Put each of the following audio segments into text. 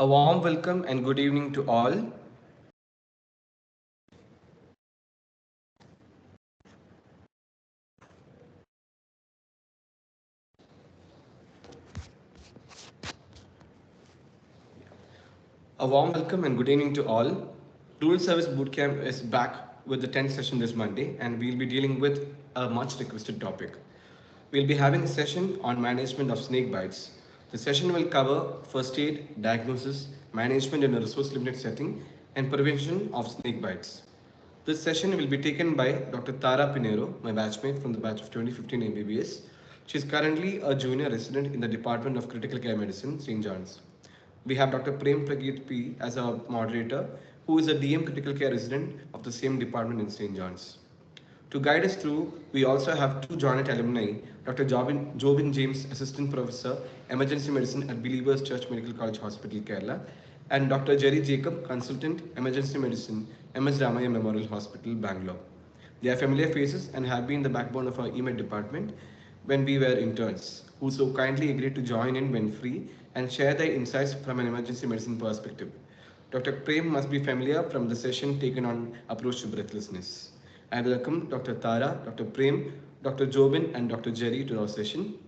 A warm welcome and good evening to all. A warm welcome and good evening to all. Dual Service Bootcamp is back with the 10th session this Monday, and we'll be dealing with a much requested topic. We'll be having a session on management of snake bites. The session will cover first aid, diagnosis, management in a resource limited setting, and prevention of snake bites. This session will be taken by Dr. Tara Pinero, my batchmate from the batch of 2015 MBBS. She is currently a junior resident in the Department of Critical Care Medicine, St. John's. We have Dr. Prem Prageet P as our moderator, who is a DM Critical Care resident of the same department in St. John's. To guide us through, we also have two Joint alumni, Dr. Jobin James, Assistant Professor, Emergency Medicine at Believers Church Medical College Hospital, Kerala, and Dr. Jerry Jacob, Consultant, Emergency Medicine, MS Ramaya Memorial Hospital, Bangalore. They are familiar faces and have been the backbone of our EMED department when we were interns, who so kindly agreed to join in when free and share their insights from an emergency medicine perspective. Dr. Prem must be familiar from the session taken on approach to breathlessness. I welcome Dr. Tara, Dr. Prem, Dr. Jobin, and Dr. Jerry to our session.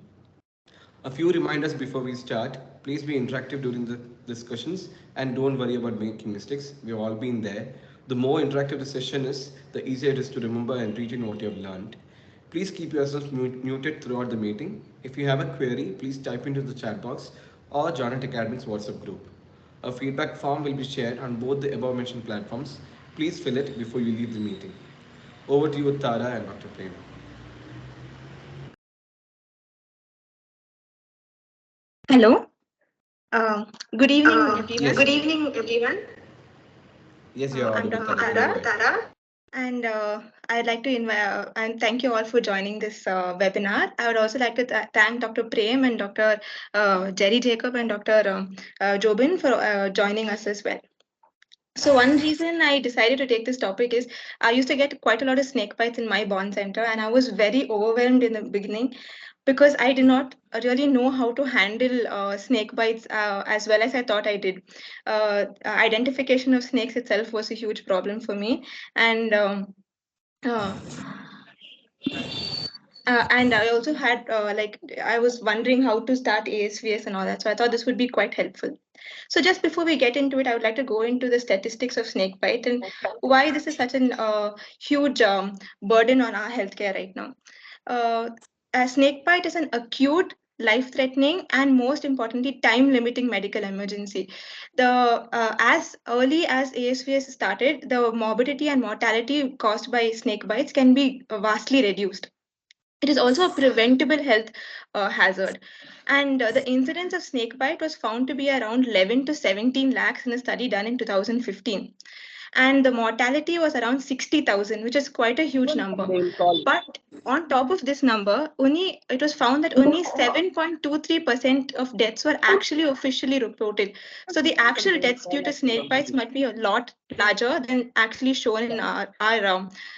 A few reminders before we start. Please be interactive during the discussions and don't worry about making mistakes. We've all been there. The more interactive the session is, the easier it is to remember and retain what you have learned. Please keep yourself muted throughout the meeting. If you have a query, please type into the chat box or join at Academic's WhatsApp group. A feedback form will be shared on both the above mentioned platforms. Please fill it before you leave the meeting. Over to you, Tara and Dr. Prem. Hello. Good evening, Yes. everyone. Good evening, everyone. Yes, you're I'm audible, Dr. Tara. Go Tara, ahead. Tara. and I'd like to invite and thank you all for joining this webinar. I would also like to thank Dr. Prem and Dr. Jerry Jacob and Dr. Jobin for joining us as well. So one reason I decided to take this topic is I used to get quite a lot of snake bites in my bond center, and I was very overwhelmed in the beginning because I did not really know how to handle snake bites as well as I thought I did. Identification of snakes itself was a huge problem for me, and uh, and I also had like I was wondering how to start ASVS and all that. So I thought this would be quite helpful. So just before we get into it, I would like to go into the statistics of snake bite and why this is such an huge burden on our healthcare right now. Uh, a snake bite is an acute, life-threatening, and most importantly, time-limiting medical emergency. The as early as ASVS started, the morbidity and mortality caused by snake bites can be vastly reduced. It is also a preventable health hazard. And the incidence of snake bite was found to be around 11 to 17 lakhs in a study done in 2015. And the mortality was around 60,000, which is quite a huge number. But on top of this number, only it was found that only 7.23% of deaths were actually officially reported. So the actual deaths due to snake bites might be a lot larger than actually shown in our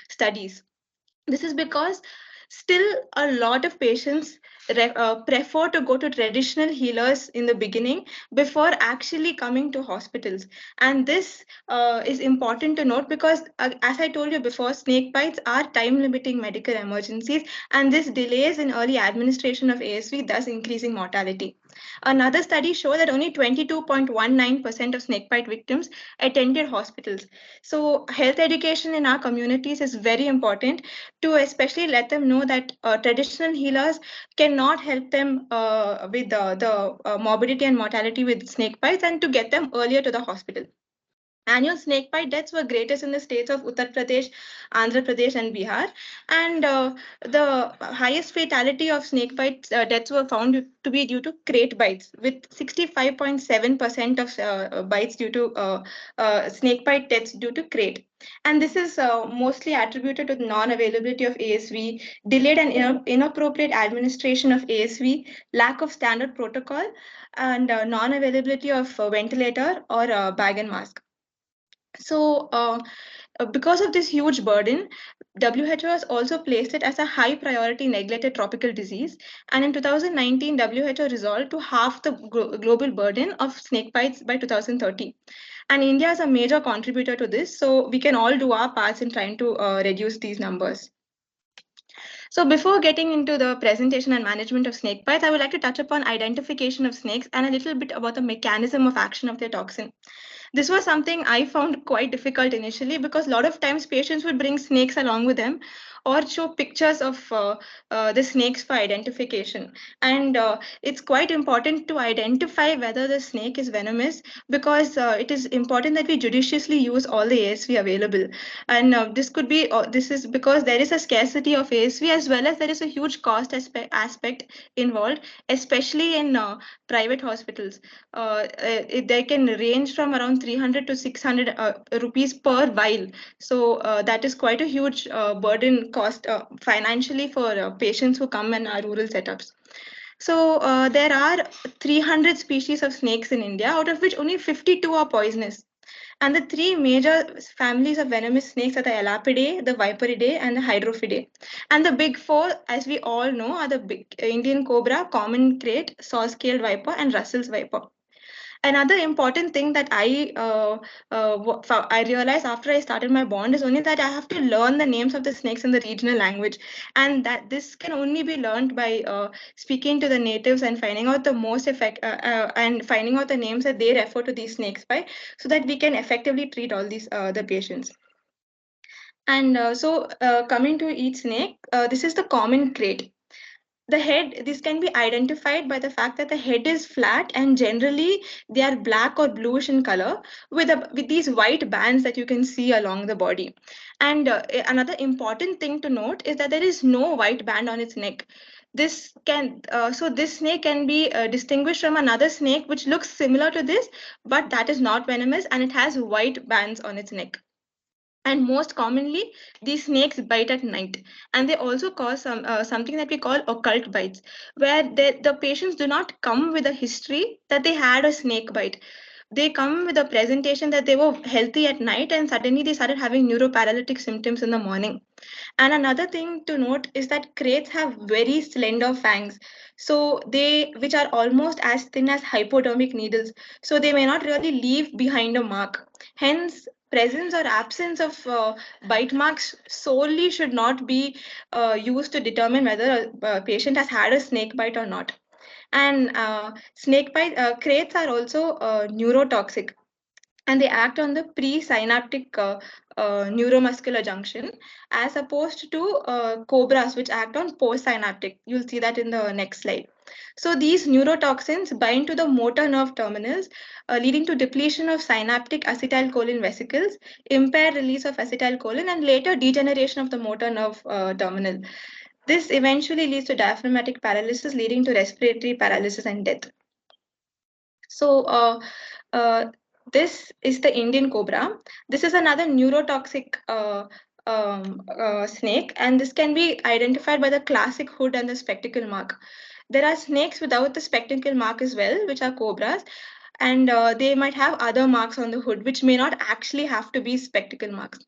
studies. This is because still a lot of patients prefer to go to traditional healers in the beginning before actually coming to hospitals. And this is important to note because, as I told you before, snake bites are time limiting medical emergencies, and this delays in early administration of ASV, thus increasing mortality. Another study showed that only 22.19% of snakebite victims attended hospitals. So, health education in our communities is very important to especially let them know that traditional healers cannot help them with the morbidity and mortality with snake bites and to get them earlier to the hospital. Annual snakebite deaths were greatest in the states of Uttar Pradesh, Andhra Pradesh, and Bihar. And the highest fatality of snakebite deaths were found to be due to crate bites, with 65.7% of bites due to snakebite deaths due to crate. And this is mostly attributed to the non-availability of ASV, delayed and inappropriate administration of ASV, lack of standard protocol, and non-availability of ventilator or bag and mask. So Because of this huge burden, WHO has also placed it as a high priority neglected tropical disease. And in 2019, WHO resolved to halve the global burden of snake bites by 2030. And India is a major contributor to this, so we can all do our parts in trying to reduce these numbers. So before getting into the presentation and management of snake bites, I would like to touch upon identification of snakes and a little bit about the mechanism of action of their toxin. This was something I found quite difficult initially because a lot of times patients would bring snakes along with them or show pictures of the snakes for identification. And it's quite important to identify whether the snake is venomous because it is important that we judiciously use all the ASV available. And this is because there is a scarcity of ASV as well as there is a huge cost aspect involved, especially in private hospitals. They can range from around 300 to 600 rupees per vial. So that is quite a huge burden cost financially for patients who come in our rural setups. So there are 300 species of snakes in India, out of which only 52 are poisonous. And the three major families of venomous snakes are the Elapidae, the Viperidae, and the Hydrophidae. And the big four, as we all know, are the big Indian cobra, common krait, saw-scaled viper, and Russell's viper. Another important thing that I realized after I started my bond is only that I have to learn the names of the snakes in the regional language, and that this can only be learned by speaking to the natives and finding out the most effect and finding out the names that they refer to these snakes by, so that we can effectively treat all these the patients. And coming to each snake, this is the common krait. The head, this can be identified by the fact that the head is flat and generally they are black or bluish in color with these white bands that you can see along the body. And another important thing to note is that there is no white band on its neck. This snake can be distinguished from another snake which looks similar to this, but that is not venomous and it has white bands on its neck. And most commonly, these snakes bite at night, and they also cause something that we call occult bites, where the patients do not come with a history that they had a snake bite. They come with a presentation that they were healthy at night and suddenly they started having neuroparalytic symptoms in the morning. And another thing to note is that kraits have very slender fangs, so they which are almost as thin as hypodermic needles. So they may not really leave behind a mark. Hence, presence or absence of bite marks solely should not be used to determine whether a patient has had a snake bite or not. And snake bite kraits are also neurotoxic, and they act on the presynaptic neuromuscular junction as opposed to cobras which act on postsynaptic. You'll see that in the next slide. So these neurotoxins bind to the motor nerve terminals, leading to depletion of synaptic acetylcholine vesicles, impaired release of acetylcholine, and later degeneration of the motor nerve terminal. This eventually leads to diaphragmatic paralysis, leading to respiratory paralysis and death. So uh, this is the Indian cobra. This is another neurotoxic snake, and this can be identified by the classic hood and the spectacle mark. There are snakes without the spectacle mark as well, which are cobras, and they might have other marks on the hood, which may not actually have to be spectacle marks.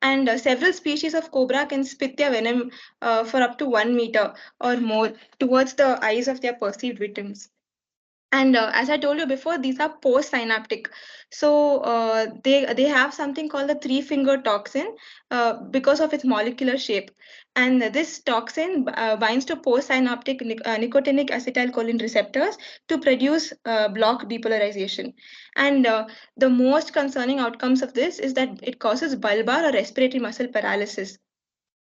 And several species of cobra can spit their venom for up to 1 meter or more towards the eyes of their perceived victims. And as I told you before, these are post-synaptic. So they have something called the three-finger toxin because of its molecular shape. And this toxin binds to post-synaptic nicotinic acetylcholine receptors to produce block depolarization. And the most concerning outcomes of this is that it causes bulbar or respiratory muscle paralysis.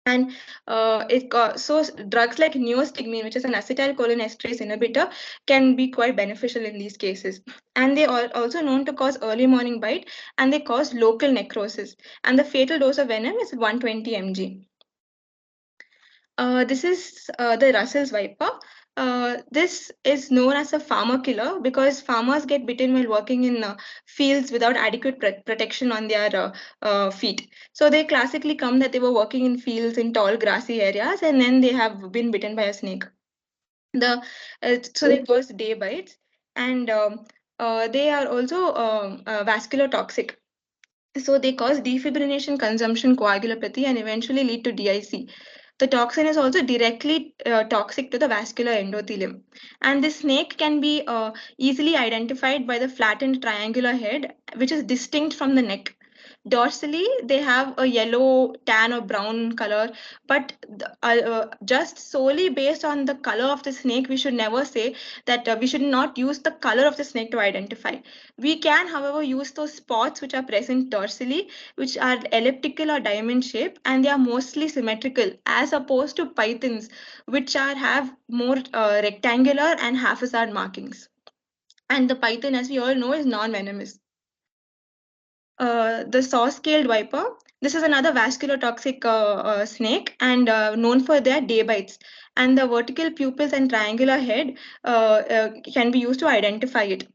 And drugs like neostigmine, which is an acetylcholine esterase inhibitor, can be quite beneficial in these cases. And they are also known to cause early morning bite, and they cause local necrosis. And the fatal dose of venom is 120 mg. This is the Russell's viper. This is known as a farmer killer because farmers get bitten while working in fields without adequate protection on their feet. So they classically come that they were working in fields in tall grassy areas and then they have been bitten by a snake. So they cause day bites, and they are also vascular toxic. So they cause defibrillation, consumption, coagulopathy, and eventually lead to DIC. The toxin is also directly toxic to the vascular endothelium. And this snake can be easily identified by the flattened triangular head, which is distinct from the neck. Dorsally, they have a yellow, tan, or brown color, but just solely based on the color of the snake, we should never say that we should not use the color of the snake to identify. We can, however, use those spots which are present dorsally, which are elliptical or diamond shape, and they are mostly symmetrical, as opposed to pythons, which are have more rectangular and half hazard markings. And the python, as we all know, is non-venomous. The saw-scaled viper. This is another vascular toxic snake and known for their day bites. And the vertical pupils and triangular head can be used to identify it.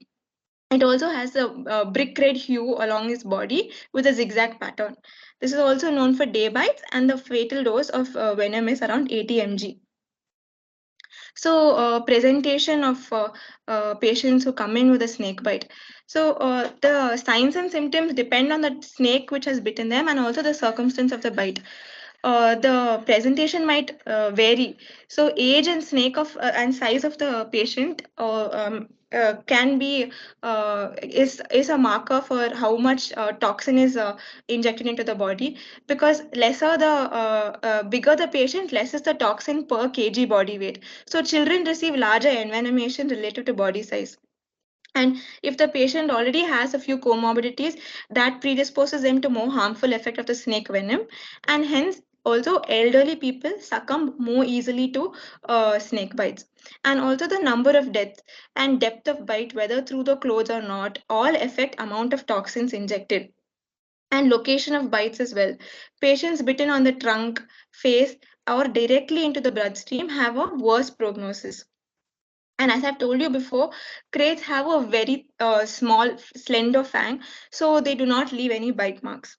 It also has a brick red hue along its body with a zigzag pattern. This is also known for day bites, and the fatal dose of venom is around 80 mg. So, presentation of patients who come in with a snake bite. So, the signs and symptoms depend on the snake which has bitten them and also the circumstance of the bite. The presentation might vary. So, age and snake of and size of the patient can be is a marker for how much toxin is injected into the body, because lesser the bigger the patient, less is the toxin per kg body weight. So children receive larger envenomation related to body size. And if the patient already has a few comorbidities, that predisposes them to more harmful effect of the snake venom, and hence also elderly people succumb more easily to snake bites. And also the number of deaths and depth of bite, whether through the clothes or not, all affect amount of toxins injected, and location of bites as well. Patients bitten on the trunk, face, or directly into the bloodstream have a worse prognosis. And as I've told you before, crates have a very small, slender fang, so they do not leave any bite marks.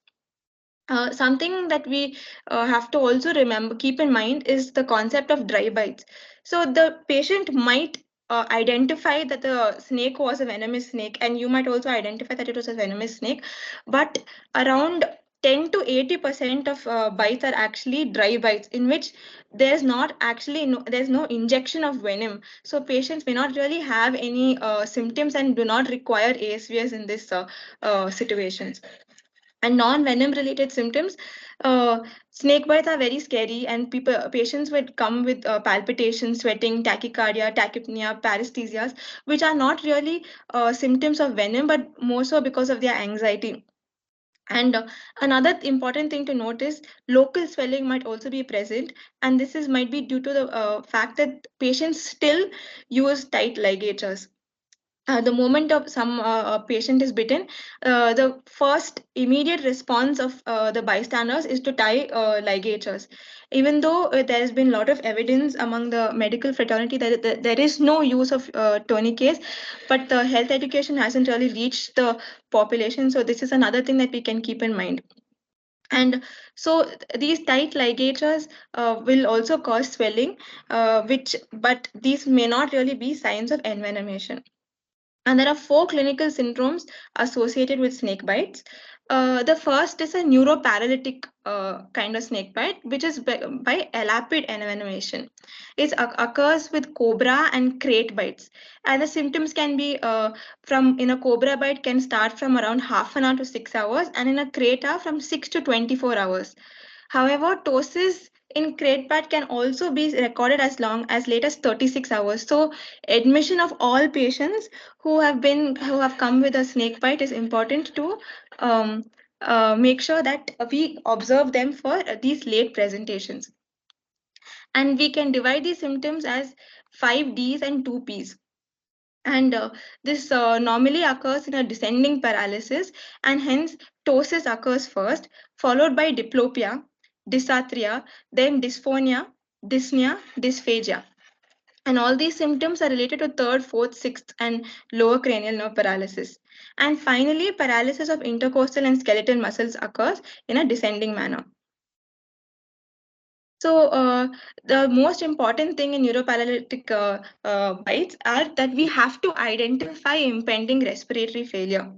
Something that we have to also remember, keep in mind, is the concept of dry bites. So the patient might identify that the snake was a venomous snake, and you might also identify that it was a venomous snake, but around 10 to 80% of bites are actually dry bites, in which there's no injection of venom. So patients may not really have any symptoms and do not require ASVS in this situations. And non-venom related symptoms, uh, snake bites are very scary, and patients would come with palpitations, sweating, tachycardia, tachypnea, paresthesias, which are not really symptoms of venom, but more so because of their anxiety. And another important thing to note is local swelling might also be present, and this is might be due to the fact that patients still use tight ligatures. The moment of some a patient is bitten, the first immediate response of the bystanders is to tie ligatures. Even though there has been a lot of evidence among the medical fraternity that there is no use of tourniquets, but the health education hasn't really reached the population. So this is another thing that we can keep in mind. And so these tight ligatures will also cause swelling, which but these may not really be signs of envenomation. And there are four clinical syndromes associated with snake bites. The first is a neuroparalytic kind of snake bite, which is by elapid envenomation. It occurs with cobra and crate bites, and the symptoms can be from in a cobra bite can start from around half an hour to 6 hours, and in a crate are from 6 to 24 hours. However, ptosis in crate bite can also be recorded as long as late as 36 hours. So admission of all patients who have come with a snake bite is important to um, make sure that we observe them for these late presentations. And we can divide these symptoms as 5 Ds and 2 Ps. And this normally occurs in a descending paralysis, and hence ptosis occurs first, followed by diplopia, dysarthria, then dysphonia, dyspnea, dysphagia. And all these symptoms are related to third, fourth, sixth, and lower cranial nerve paralysis. And finally, paralysis of intercostal and skeletal muscles occurs in a descending manner. So, the most important thing in neuroparalytic bites are that we have to identify impending respiratory failure.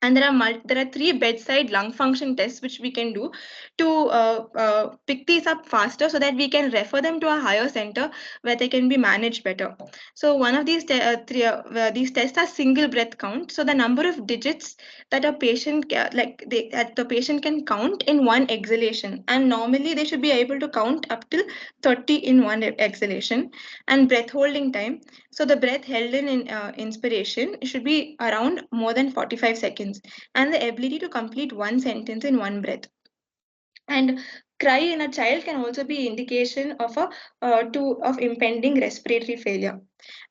And there are three bedside lung function tests which we can do to pick these up faster, so that we can refer them to a higher center where they can be managed better. So one of these tests are single breath count. So the number of digits that a that the patient can count in one exhalation, and normally they should be able to count up till 30 in one exhalation. And breath holding time, so the breath held in inspiration should be around more than 45 seconds, and the ability to complete one sentence in one breath. And cry in a child can also be indication of of impending respiratory failure.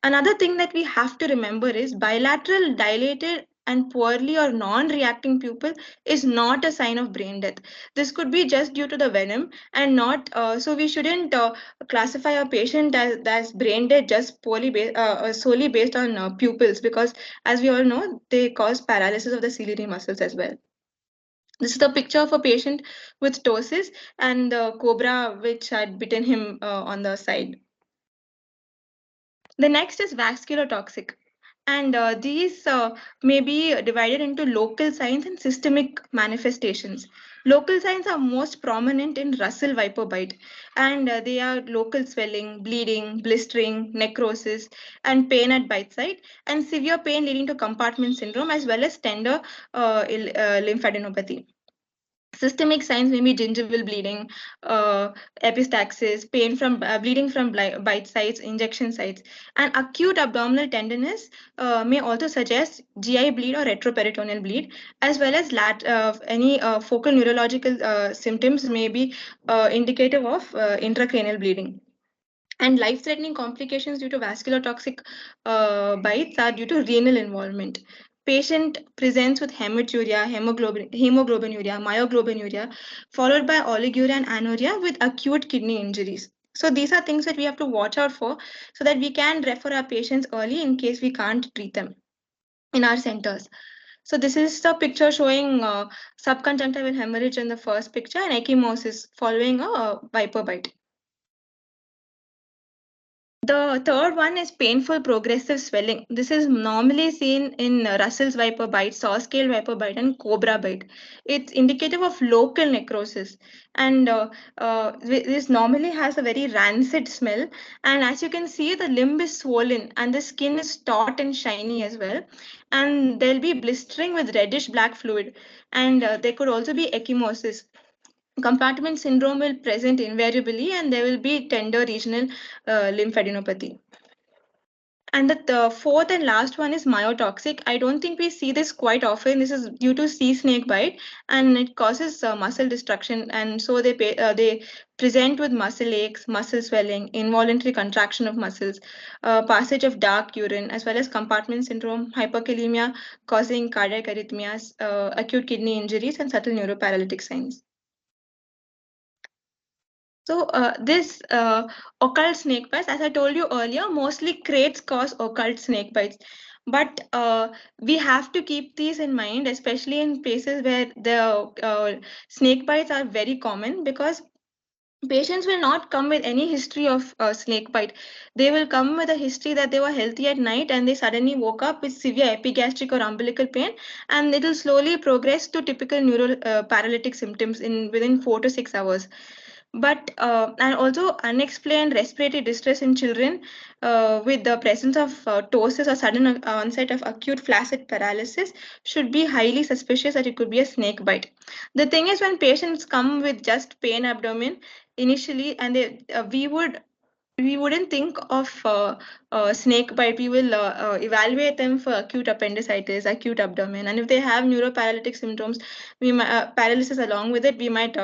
Another thing that we have to remember is bilateral dilated and poorly or non-reacting pupil is not a sign of brain death. This could be just due to the venom, and not so we shouldn't classify a patient as brain dead just solely based on pupils, because as we all know, they cause paralysis of the ciliary muscles as well. This is the picture of a patient with ptosis and the cobra which had bitten him on the side. The next is vascular toxic. And these may be divided into local signs and systemic manifestations. Local signs are most prominent in Russell viper bite, and they are local swelling, bleeding, blistering, necrosis, and pain at bite site, and severe pain leading to compartment syndrome, as well as tender lymphadenopathy. Systemic signs may be gingival bleeding, epistaxis, pain from bleeding from bite sites, injection sites, and acute abdominal tenderness may also suggest GI bleed or retroperitoneal bleed, as well as any focal neurological symptoms may be indicative of intracranial bleeding. And life-threatening complications due to vascular toxic bites are due to renal involvement. Patient presents with hematuria, hemoglobinuria, myoglobinuria, followed by oliguria and anuria with acute kidney injuries. So these are things that we have to watch out for, so that we can refer our patients early in case we can't treat them in our centers. So this is the picture showing subconjunctival hemorrhage in the first picture, and ecchymosis following a viper bite. The third one is painful progressive swelling. This is normally seen in Russell's viper bite, saw scale viper bite, and cobra bite. It's indicative of local necrosis, and this normally has a very rancid smell. And as you can see, the limb is swollen, and the skin is taut and shiny as well. And there'll be blistering with reddish black fluid, and there could also be ecchymosis. Compartment syndrome will present invariably, and there will be tender regional lymphadenopathy. And the fourth and last one is myotoxic. I don't think we see this quite often. This is due to sea snake bite, and it causes muscle destruction. And so they present with muscle aches, muscle swelling, involuntary contraction of muscles, passage of dark urine, as well as compartment syndrome, hyperkalemia causing cardiac arrhythmias, acute kidney injuries, and subtle neuroparalytic signs. So this occult snake bites, as I told you earlier, mostly crates cause occult snake bites. But we have to keep these in mind, especially in places where the snake bites are very common, because patients will not come with any history of snake bite. They will come with a history that they were healthy at night and they suddenly woke up with severe epigastric or umbilical pain, and it will slowly progress to typical neural paralytic symptoms in within 4 to 6 hours. But and also unexplained respiratory distress in children with the presence of ptosis or sudden onset of acute flaccid paralysis should be highly suspicious that it could be a snake bite. The thing is, when patients come with just pain abdomen initially, and we wouldn't think of snake bite. We will evaluate them for acute appendicitis, acute abdomen, and if they have neuroparalytic symptoms, we might paralysis along with it. We might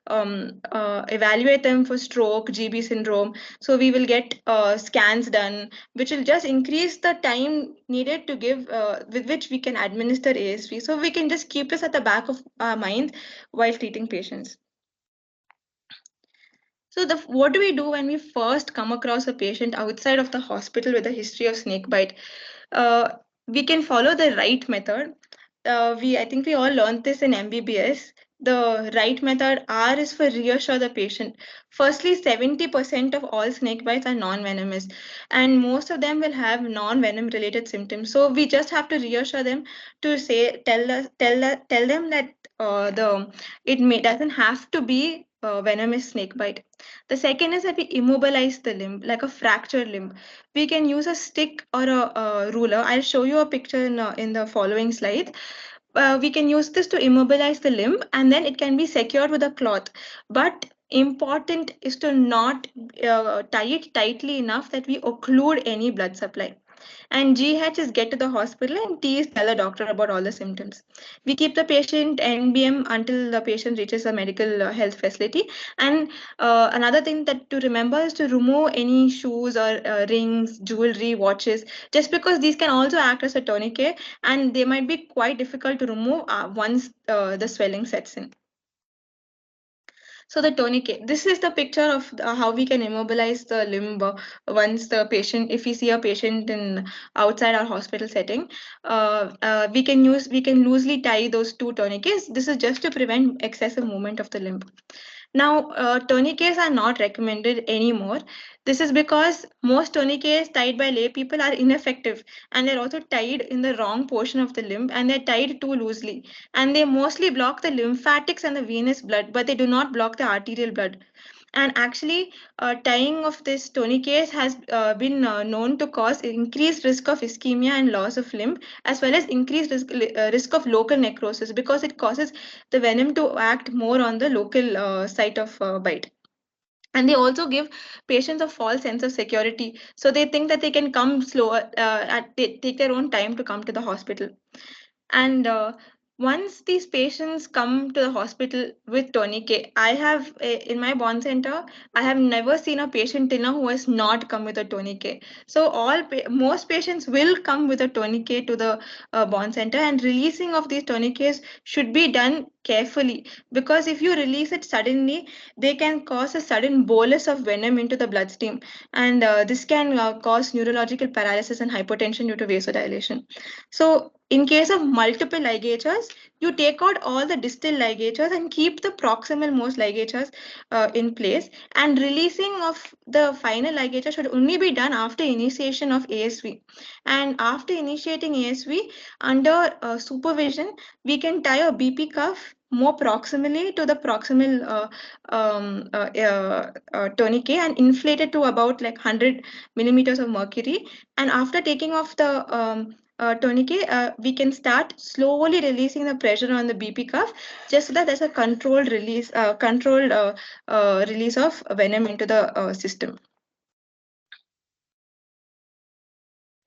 evaluate them for stroke, GB syndrome. So we will get scans done, which will just increase the time needed to give with which we can administer ASV. So we can just keep this at the back of our mind while treating patients. So what do we do when we first come across a patient outside of the hospital with a history of snake bite? We can follow the right method. I think we all learned this in MBBS. The right method R is for reassure the patient. Firstly, 70% of all snake bites are non-venomous, and most of them will have non-venom related symptoms. So we just have to reassure them to say, tell them that it doesn't have to be venomous snake bite. The second is that we immobilize the limb, like a fractured limb. We can use a stick or a ruler. I'll show you a picture in the following slides. We can use this to immobilize the limb, and then it can be secured with a cloth. But important is to not tie it tightly enough that we occlude any blood supply. And GH is get to the hospital, and T is tell the doctor about all the symptoms. We keep the patient NBM until the patient reaches a medical health facility. And another thing that to remember is to remove any shoes or rings, jewelry, watches, just because these can also act as a tourniquet, and they might be quite difficult to remove once the swelling sets in. So the tourniquet. This is the picture of how we can immobilize the limb once the patient, if we see a patient in outside our hospital setting, we can loosely tie those two tourniquets. This is just to prevent excessive movement of the limb. Now, tourniquets are not recommended anymore. This is because most tourniquets tied by lay people are ineffective, and they're also tied in the wrong portion of the limb, and they're tied too loosely. And they mostly block the lymphatics and the venous blood, but they do not block the arterial blood. And actually, tying of this tourniquets has been known to cause increased risk of ischemia and loss of limb, as well as increased risk of local necrosis, because it causes the venom to act more on the local site of bite. And they also give patients a false sense of security, so they think that they can come slower, they take their own time to come to the hospital. And once these patients come to the hospital with tourniquet, in my bond center, I have never seen a patient till now who has not come with a tourniquet. So most patients will come with a tourniquet to the bond center, and releasing of these tourniquets should be done carefully, because if you release it suddenly, they can cause a sudden bolus of venom into the bloodstream, and this can cause neurological paralysis and hypotension due to vasodilation. So in case of multiple ligatures, you take out all the distal ligatures and keep the proximal most ligatures in place. And releasing of the final ligature should only be done after initiation of ASV. And after initiating ASV, under supervision, we can tie a BP cuff more proximally to the proximal tourniquet and inflate it to about like 100 millimeters of mercury. And after taking off the tourniquet, we can start slowly releasing the pressure on the BP cuff, just so that there's a controlled release of venom into the system.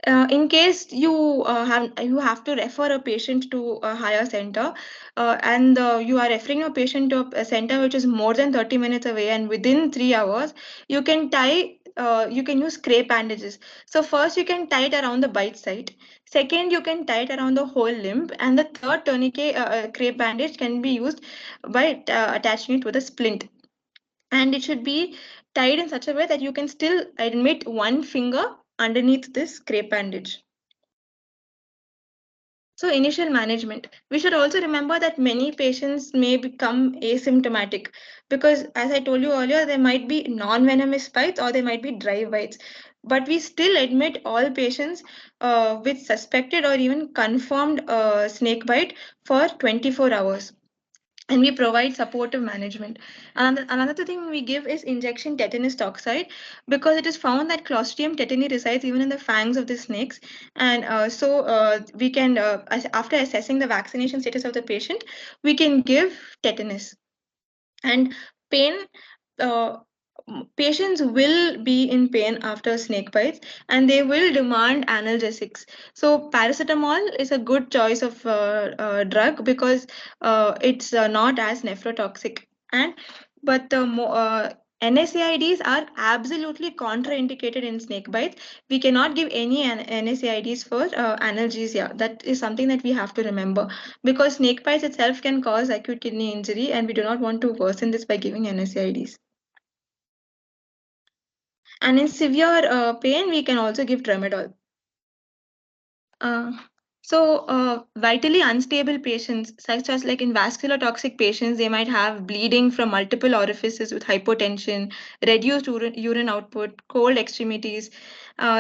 In case you have to refer a patient to a higher center, and you are referring a patient to a center which is more than 30 minutes away, and within 3 hours, you can use scrape bandages. So first you can tie it around the bite site. Second, you can tie it around the whole limb, and the third tourniquet crepe bandage can be used by attaching it with a splint, and it should be tied in such a way that you can still admit one finger underneath this scrape bandage. So initial management. We should also remember that many patients may become asymptomatic, because as I told you earlier, there might be non-venomous bites or there might be dry bites. But we still admit all patients with suspected or even confirmed snake bite for 24 hours, and we provide supportive management. Another thing we give is injection tetanus toxoid, because it is found that Clostridium tetani resides even in the fangs of the snakes. And we can, after assessing the vaccination status of the patient, we can give tetanus. And pain, uh, patients will be in pain after snake bites, and they will demand analgesics. So paracetamol is a good choice of drug, because it's not as nephrotoxic. And but the NSAIDs are absolutely contraindicated in snake bites. We cannot give any NSAIDs for analgesia. That is something that we have to remember, because snake bites itself can cause acute kidney injury, and we do not want to worsen this by giving NSAIDs. And in severe pain, we can also give tramadol. Uh, So, vitally unstable patients, such as like in vascular toxic patients, they might have bleeding from multiple orifices with hypotension, reduced urine output, cold extremities.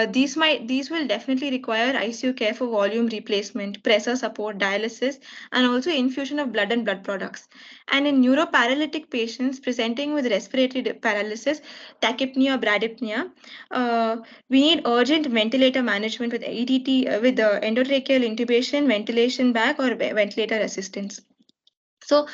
These will definitely require ICU care for volume replacement, pressor support, dialysis, and also infusion of blood and blood products. And in neuroparalytic patients presenting with respiratory paralysis, tachypnea, bradypnea, uh, we need urgent ventilator management with EDT, with the endotracheal intubation, ventilation bag, or ventilator assistance. So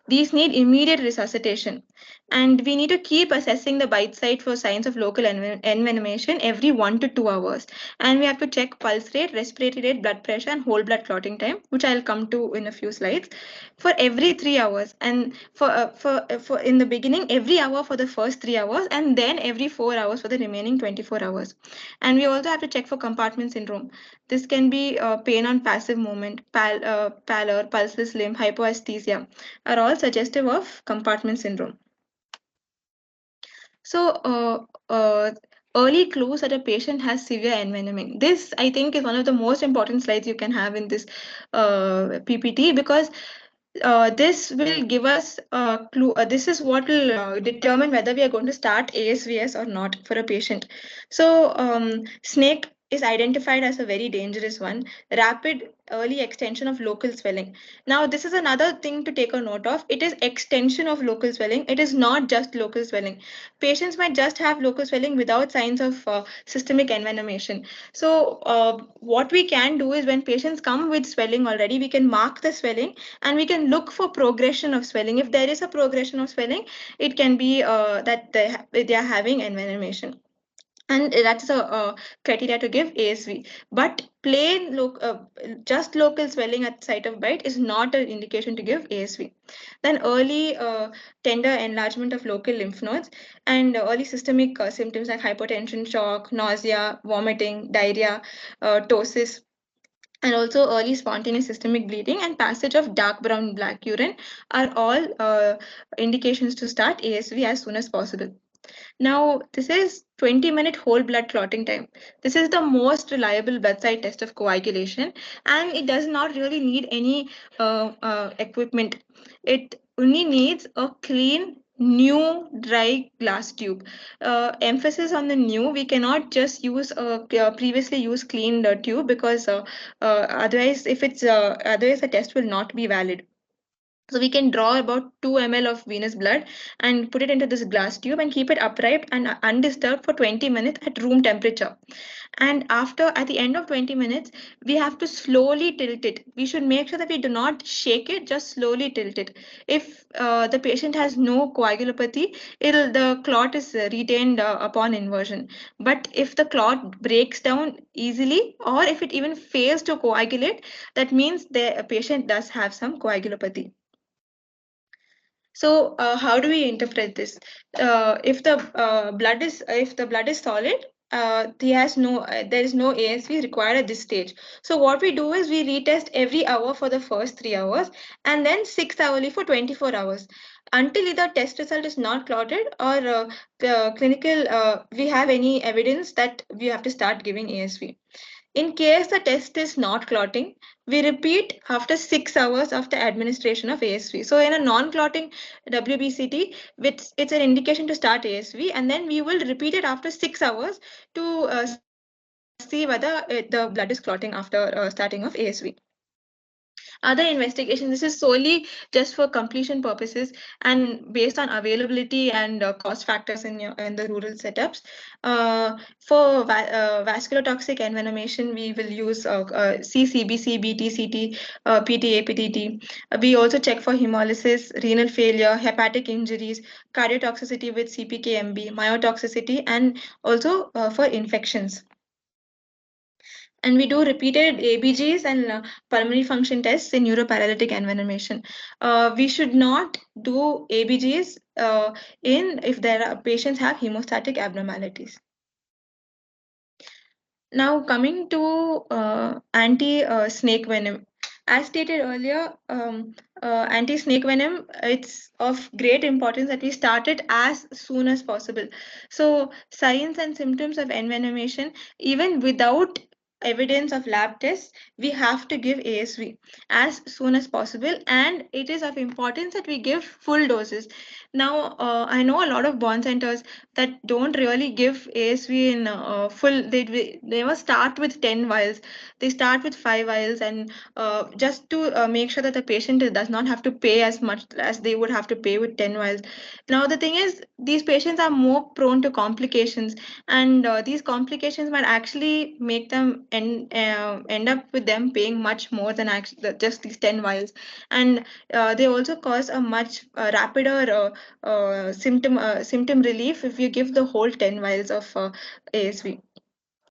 these need immediate resuscitation. And we need to keep assessing the bite site for signs of local envenomation every 1 to 2 hours. And we have to check pulse rate, respiratory rate, blood pressure, and whole blood clotting time, which I'll come to in a few slides, for every 3 hours. And for in the beginning, every hour for the first 3 hours, and then every 4 hours for the remaining 24 hours. And we also have to check for compartment syndrome. This can be pain on passive movement, pallor, pulseless limb, hypoesthesia, are all suggestive of compartment syndrome. So, early clues that a patient has severe envenoming. This, I think, is one of the most important slides you can have in this PPT, because this will give us a clue. This is what will determine whether we are going to start ASVS or not for a patient. So, snake is identified as a very dangerous one. Rapid early extension of local swelling. Now, this is another thing to take a note of. It is extension of local swelling. It is not just local swelling. Patients might just have local swelling without signs of systemic envenomation. So, what we can do is, when patients come with swelling already, we can mark the swelling and we can look for progression of swelling. If there is a progression of swelling, it can be that they are having envenomation, and that's a criteria to give ASV. But just local swelling at site of bite is not an indication to give ASV. Then early tender enlargement of local lymph nodes, and early systemic symptoms like hypotension, shock, nausea, vomiting, diarrhea, ptosis, and also early spontaneous systemic bleeding and passage of dark brown black urine are all indications to start ASV as soon as possible. Now, this is 20-minute whole blood clotting time. This is the most reliable bedside test of coagulation, and it does not really need any equipment. It only needs a clean, new, dry glass tube. Emphasis on the new. We cannot just use a previously used clean tube, because otherwise, if it's otherwise the test will not be valid. So we can draw about 2 ml of venous blood and put it into this glass tube and keep it upright and undisturbed for 20 minutes at room temperature. And at the end of 20 minutes, we have to slowly tilt it. We should make sure that we do not shake it, just slowly tilt it. If the patient has no coagulopathy, the clot is retained upon inversion. But if the clot breaks down easily, or if it even fails to coagulate, that means the patient does have some coagulopathy. So, how do we interpret this? If the blood is solid, there is no ASV required at this stage. So what we do is we retest every hour for the first 3 hours, and then 6 hourly for 24 hours, until either test result is not clotted, or clinical we have any evidence that we have to start giving ASV. In case the test is not clotting, we repeat after 6 hours after administration of ASV. So in a non-clotting WBCT, it's an indication to start ASV, and then we will repeat it after 6 hours to see whether the blood is clotting after starting of ASV. Other investigation, this is solely just for completion purposes and based on availability and cost factors in the rural setups. For vascular toxic envenomation, we will use CCBC, BTCT, PTA, PTT. We also check for hemolysis, renal failure, hepatic injuries, cardiotoxicity with CPKMB, myotoxicity, and also for infections. And we do repeated ABGs and pulmonary function tests in neuroparalytic envenomation. We should not do ABGs in if there are patients have hemostatic abnormalities. Now coming to anti-snake venom. As stated earlier, anti-snake venom, it's of great importance that we start it as soon as possible. So signs and symptoms of envenomation, even without evidence of lab tests, we have to give ASV as soon as possible, and it is of importance that we give full doses. Now, I know a lot of burn centers that don't really give ASV in full. They never start with 10 vials. They start with 5 vials, and just to make sure that the patient does not have to pay as much as they would have to pay with 10 vials. Now, the thing is, these patients are more prone to complications, and these complications might actually make them end up with them paying much more than actually just these 10 vials. And they also cause a much rapider symptom relief if you give the whole 10 vials of ASV.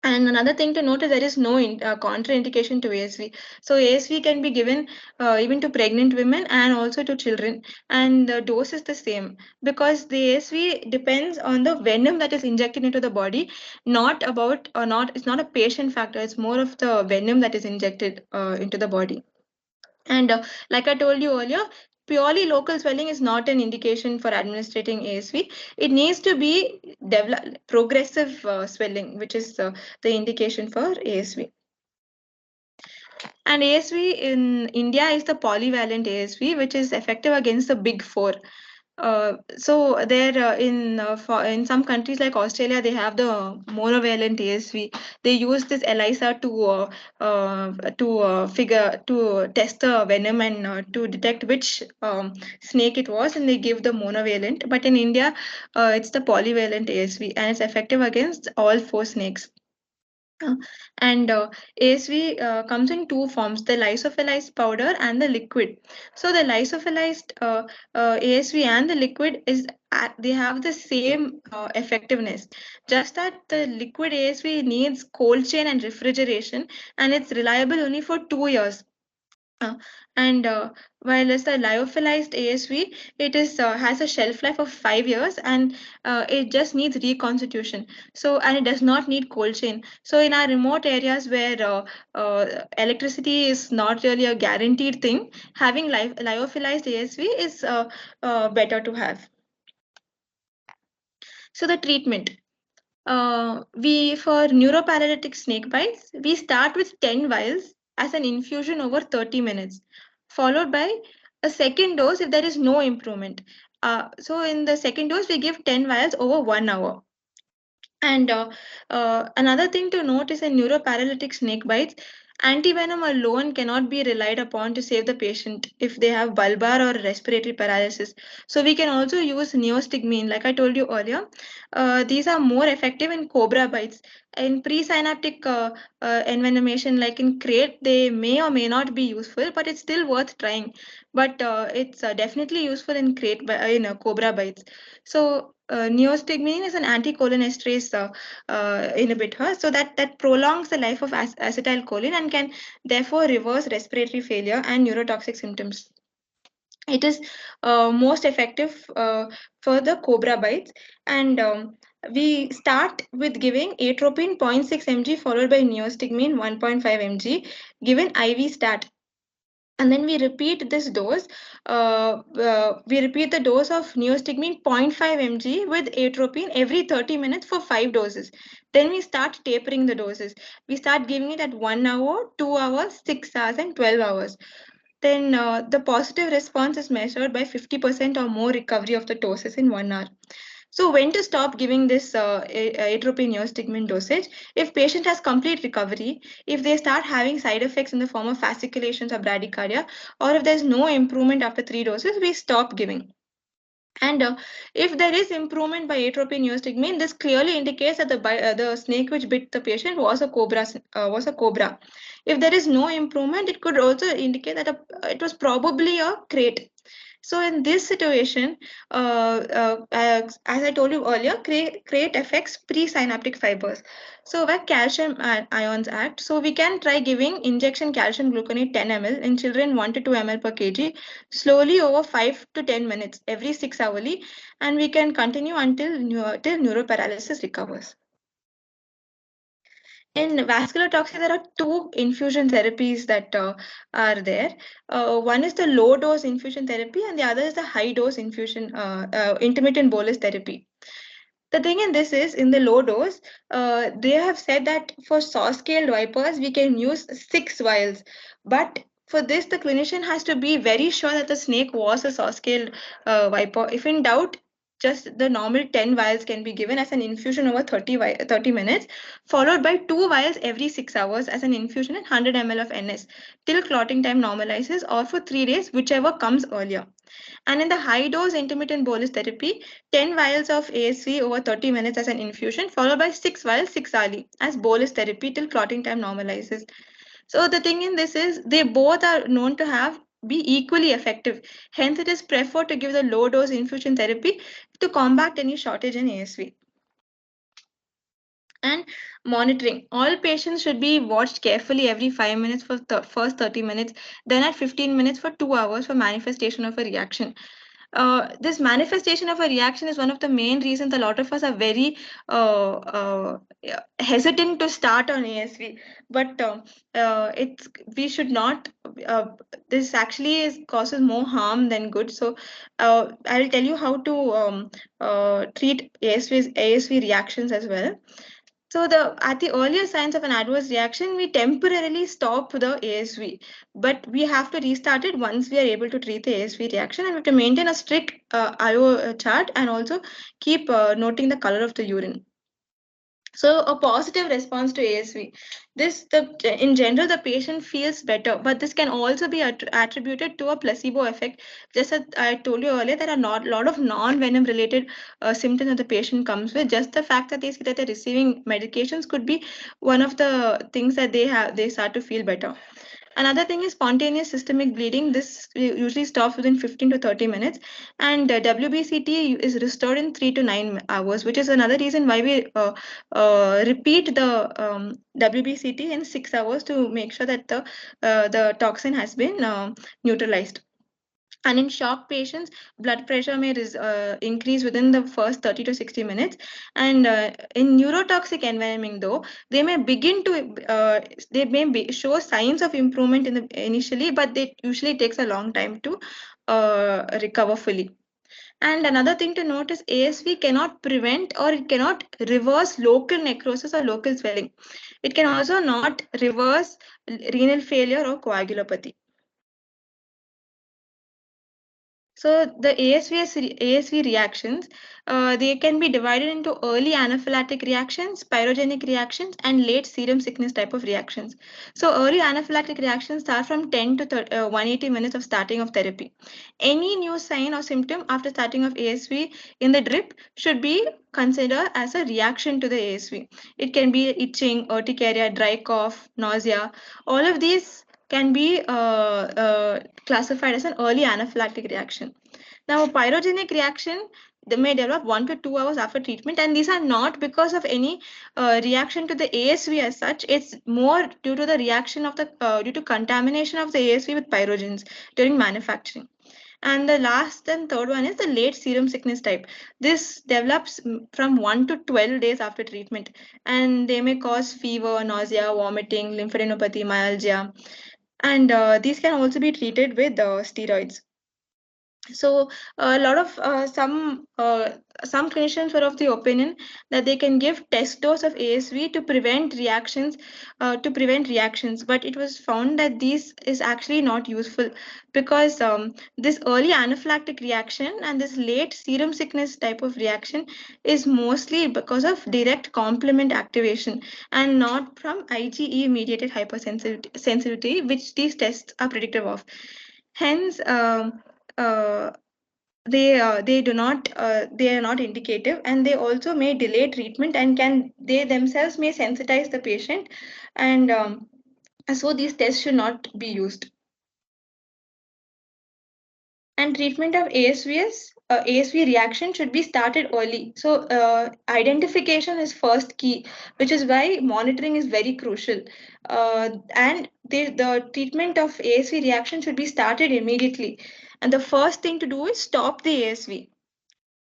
And another thing to note is there is no contraindication to ASV. So ASV can be given even to pregnant women and also to children, and the dose is the same because the ASV depends on the venom that is injected into the body, not about or not. It's not a patient factor. It's more of the venom that is injected into the body. And like I told you earlier, purely local swelling is not an indication for administrating ASV. It needs to be progressive swelling, which is the indication for ASV. And ASV in India is the polyvalent ASV, which is effective against the big four. So there in some countries like Australia, they have the monovalent ASV. They use this ELISA to test the venom and to detect which snake it was, and they give the monovalent. But in India, it's the polyvalent ASV, and it's effective against all four snakes. Uh, and ASV comes in two forms, the lyophilized powder and the liquid. So the lyophilized ASV and the liquid they have the same effectiveness, just that the liquid ASV needs cold chain and refrigeration, and it's reliable only for 2 years. Uh, and while as the lyophilized ASV, it is has a shelf life of 5 years, and it just needs reconstitution. So, and it does not need cold chain. So in our remote areas where electricity is not really a guaranteed thing, having lyophilized ASV is better to have. So the treatment. We for neuroparalytic snake bites, we start with 10 vials as an infusion over 30 minutes, followed by a second dose if there is no improvement. So in the second dose, we give 10 vials over 1 hour. And another thing to note is in neuroparalytic snake bites, antivenom alone cannot be relied upon to save the patient if they have bulbar or respiratory paralysis. So we can also use neostigmine, like I told you earlier. These are more effective in cobra bites. In presynaptic envenomation, like in crate, they may or may not be useful, but it's still worth trying. But it's definitely useful in in cobra bites. So neostigmine is an anticholinesterase inhibitor, so that prolongs the life of acetylcholine and can therefore reverse respiratory failure and neurotoxic symptoms. It is most effective for the cobra bites, and we start with giving atropine 0.6 mg followed by neostigmine 1.5 mg given IV stat, and then we repeat this dose. We repeat the dose of neostigmine 0.5 mg with atropine every 30 minutes for 5 doses. Then we start tapering the doses. We start giving it at 1 hour, 2 hours, 6 hours, and 12 hours. Then the positive response is measured by 50% or more recovery of the doses in 1 hour. So when to stop giving this atropine neostigmine dosage? If patient has complete recovery, if they start having side effects in the form of fasciculations or bradycardia, or if there's no improvement after 3 doses, we stop giving. And if there is improvement by atropine neostigmine, this clearly indicates that the snake which bit the patient was a cobra. If there is no improvement, it could also indicate that it was probably a crate. So in this situation, as I told you earlier, crate affects presynaptic fibers. So where calcium ions act, so we can try giving injection calcium gluconate 10 ml in children 1 to 2 ml per kg, slowly over 5 to 10 minutes every 6 hourly, and we can continue until till neuroparalysis recovers. In vascular toxicity, there are two infusion therapies that are there. One is the low dose infusion therapy, and the other is the high dose infusion intermittent bolus therapy. The thing in this is, in the low dose, they have said that for saw scaled vipers we can use 6 vials, but for this the clinician has to be very sure that the snake was a saw scaled viper. If in doubt, just the normal 10 vials can be given as an infusion over 30 minutes, followed by 2 vials every 6 hours as an infusion in 100 ml of NS till clotting time normalizes, or for 3 days, whichever comes earlier. And in the high dose intermittent bolus therapy, 10 vials of ASV over 30 minutes as an infusion, followed by 6 vials 6 hourly as bolus therapy till clotting time normalizes. So the thing in this is, they both are known to have be equally effective. Hence, it is preferred to give the low dose infusion therapy to combat any shortage in ASV. And monitoring, all patients should be watched carefully every 5 minutes for the first 30 minutes, then at 15 minutes for 2 hours for manifestation of a reaction. This manifestation of a reaction is one of the main reasons a lot of us are very hesitant to start on ASV. But it's we should not. Uh, this actually causes more harm than good. So I'll tell you how to treat ASV reactions as well. So the at the earlier signs of an adverse reaction, we temporarily stop the ASV, but we have to restart it once we are able to treat the ASV reaction, and we have to maintain a strict IO chart, and also keep noting the color of the urine. So a positive response to ASV. This the in general the patient feels better, but this can also be attributed to a placebo effect. Just as I told you earlier, there are not a lot of non-venom related symptoms that the patient comes with. Just the fact that they see that they're receiving medications could be one of the things that they start to feel better. Another thing is spontaneous systemic bleeding. This usually stops within 15 to 30 minutes, and WBCT is restored in 3 to 9 hours, which is another reason why we repeat the WBCT in 6 hours to make sure that the toxin has been neutralized. And in shock patients, blood pressure may increase within the first 30 to 60 minutes. And in neurotoxic environment, though, they may begin to show signs of improvement in the initially, but they usually takes a long time to recover fully. And another thing to note is ASV cannot prevent or it cannot reverse local necrosis or local swelling. It can also not reverse renal failure or coagulopathy. So the ASV reactions, they can be divided into early anaphylactic reactions, pyrogenic reactions, and late serum sickness type of reactions. So early anaphylactic reactions start from 10 to 180 minutes of starting of therapy. Any new sign or symptom after starting of ASV in the drip should be considered as a reaction to the ASV. It can be itching, urticaria, dry cough, nausea. All of these can be classified as an early anaphylactic reaction. Now, a pyrogenic reaction, they may develop 1 to 2 hours after treatment, and these are not because of any reaction to the ASV as such. It's more due to the reaction of the due to contamination of the ASV with pyrogens during manufacturing. And the last and third one is the late serum sickness type. This develops from 1 to 12 days after treatment, and they may cause fever, nausea, vomiting, lymphadenopathy, myalgia, and these can also be treated with steroids. So a lot of some clinicians were of the opinion that they can give test dose of ASV to prevent reactions, but it was found that this is actually not useful because this early anaphylactic reaction and this late serum sickness type of reaction is mostly because of direct complement activation and not from IgE mediated hypersensitivity, which these tests are predictive of. Hence, uh, they do not they are not indicative, and they also may delay treatment and can they themselves may sensitize the patient, and so these tests should not be used. And treatment of ASV reaction should be started early. So identification is first key, which is why monitoring is very crucial. And the treatment of ASV reaction should be started immediately. And the first thing to do is stop the ASV.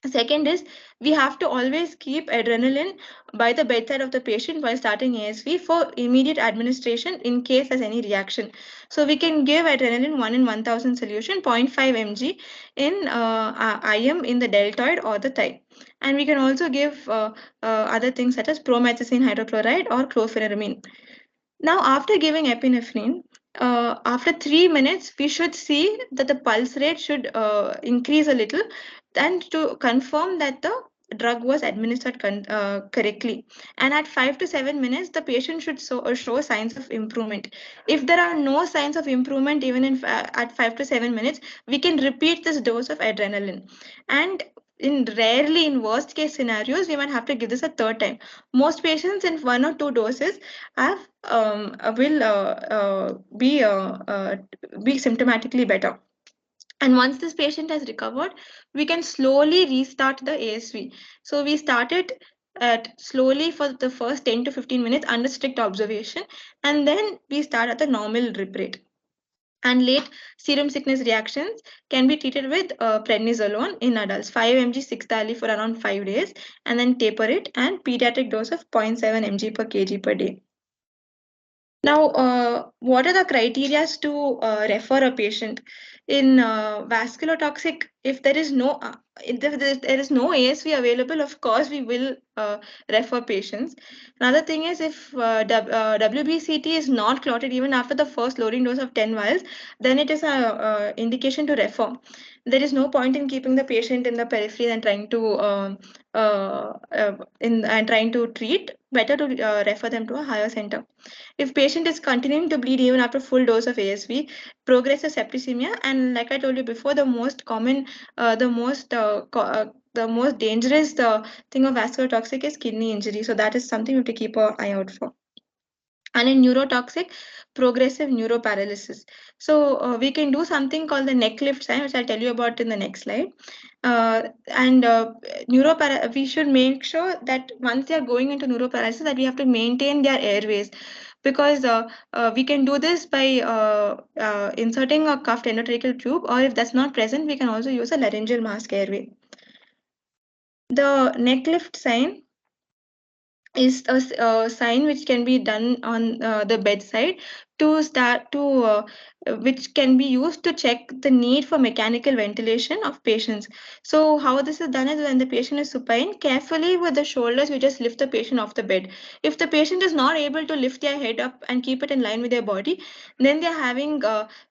Second is we have to always keep adrenaline by the bedside of the patient while starting ASV for immediate administration in case there's any reaction. So we can give adrenaline 1 in 1000 solution, zero point 0.5 mg in IM in the deltoid or the thigh. And we can also give other things such as promethazine hydrochloride or chlorpheniramine. Now, after giving epinephrine, after 3 minutes, we should see that the pulse rate should increase a little, and to confirm that the drug was administered correctly. And at 5 to 7 minutes, the patient should show signs of improvement. If there are no signs of improvement, even at 5 to 7 minutes, we can repeat this dose of adrenaline. And in worst case scenarios, we might have to give this a third time. Most patients in 1 or 2 doses have will be symptomatically better. And once this patient has recovered, we can slowly restart the ASV. So we started at slowly for the first 10 to 15 minutes under strict observation, and then we start at the normal rip rate. And late serum sickness reactions can be treated with prednisolone in adults, 5 mg 6 daily for around 5 days, and then taper it, and pediatric dose of 0.7 mg per kg per day. Now, what are the criteria to refer a patient in vascular toxic? If there is no there is no ASV available, of course we will refer patients. Another thing is if WBCT is not clotted even after the first loading dose of 10 vials, then it is a indication to refer. There is no point in keeping the patient in the periphery and trying to trying to treat. Better to refer them to a higher center. If patient is continuing to bleed even after full dose of ASV, progressive septicemia, and like I told you before, the most common, the most dangerous thing of vascular toxic is kidney injury. So that is something we have to keep our eye out for. And in neurotoxic, progressive neuroparalysis. So we can do something called the neck lift sign, which I'll tell you about in the next slide. And we should make sure that once they are going into neuroparalysis, that we have to maintain their airways, because we can do this by inserting a cuffed endotracheal tube, or if that's not present, we can also use a laryngeal mask airway. The neck lift sign is a sign which can be done on the bedside to start to which can be used to check the need for mechanical ventilation of patients. So how this is done is when the patient is supine, carefully with the shoulders we just lift the patient off the bed. If the patient is not able to lift their head up and keep it in line with their body, then they're having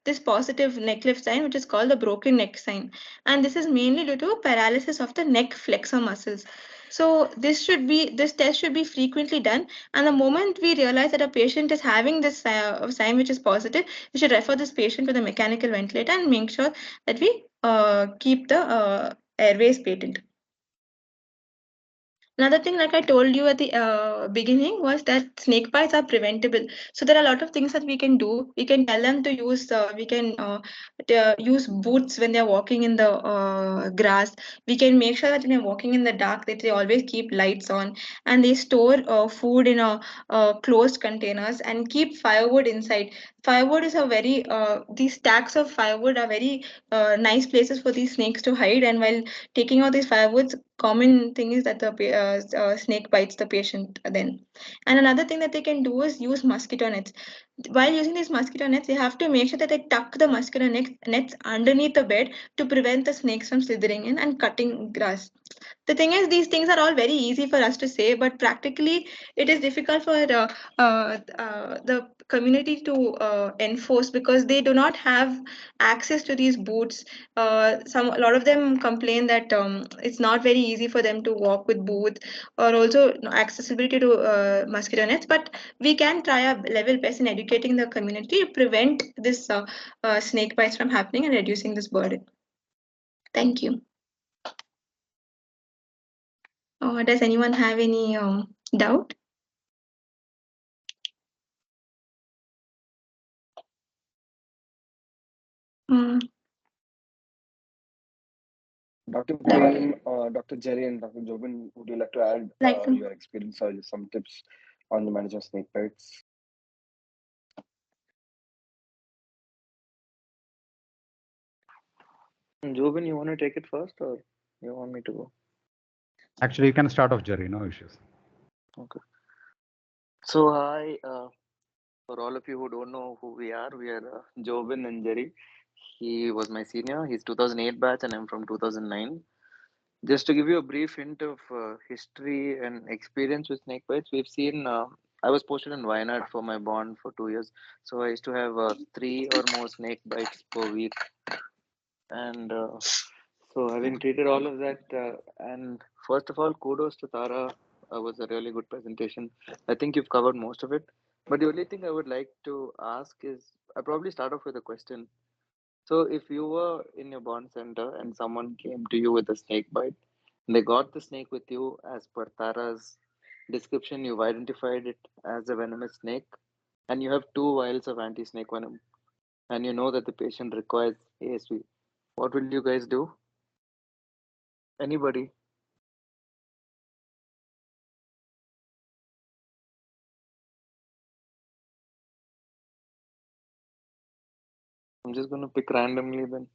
this positive neck lift sign, which is called the broken neck sign, and this is mainly due to paralysis of the neck flexor muscles. So this test should be frequently done. And the moment we realize that a patient is having this sign which is positive, we should refer this patient to the mechanical ventilator and make sure that we keep the airways patent. Another thing, like I told you at the beginning, was that snake bites are preventable. So there are a lot of things that we can do. We can tell them to use, use boots when they're walking in the grass. We can make sure that when they're walking in the dark, that they always keep lights on, and they store food in a closed containers and keep firewood inside. Firewood is a very these stacks of firewood are very nice places for these snakes to hide. And while taking out these firewoods, common thing is that the snake bites the patient then. And another thing that they can do is use mosquito nets. While using these mosquito nets, they have to make sure that they tuck the nets underneath the bed to prevent the snakes from slithering in and cutting grass. The thing is, these things are all very easy for us to say, but practically it is difficult for the community to enforce, because they do not have access to these boots. A lot of them complain that it's not very easy for them to walk with boots, or also accessibility to mosquito nets. But we can try our level best in educating the community to prevent this snake bites from happening and reducing this burden. Thank you. Does anyone have any doubt? Mm, Dr. Prem, Dr. Jerry, and Dr. Jobin, would you like to add like to your experience or some tips on the management of snake bites? Jobin, you want to take it first, or you want me to go? Actually, you can start off, Jerry. No issues. Okay. So hi, for all of you who don't know who we are Jobin and Jerry. He was my senior. He's 2008 batch, and I'm from 2009. Just to give you a brief hint of history and experience with snake bites, we've seen. I was posted in Wayanad for my bond for 2 years, so I used to have 3 or more snake bites per week, and so having treated all of that, and first of all, kudos to Tara. Was a really good presentation. I think you've covered most of it. But the only thing I would like to ask is, I probably start off with a question. So if you were in your bond center and someone came to you with a snake bite, they got the snake with you as per Tara's description, you've identified it as a venomous snake, and you have 2 vials of anti-snake venom, and you know that the patient requires ASV. What will you guys do? Anybody? I'm just gonna pick randomly then.